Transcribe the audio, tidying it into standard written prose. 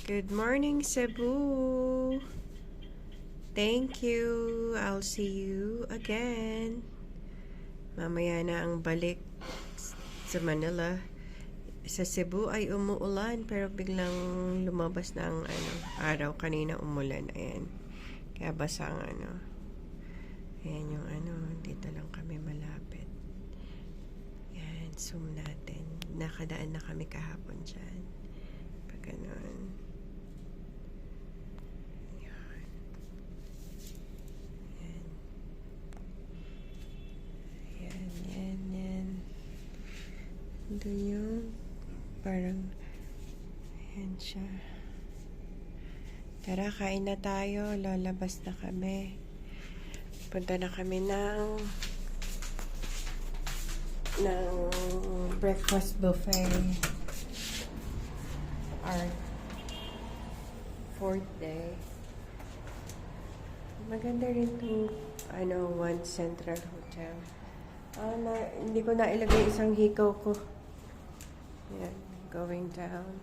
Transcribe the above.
Good morning, Cebu. Thank you. I'll see you again. Mamaya na ang balik sa Manila. Sa Cebu ay umuulan pero biglang lumabas na ang araw. Kanina umulan. Ayan. Kaya basa ang Ayan yung dito lang kami malapit. Ayan, zoom natin. Nakadaan na kami kahapon dyan. Pag ganun. Ayan. Ayan. Ayan. Ito yung parang ayan siya. Tara, kain na tayo. Lalabas na kami. Punta na kami ng breakfast buffet. Our 4th day. Maganda rin itong One Central Hotel. Hindi ko na ilagay isang hikaw ko. Yan, going down.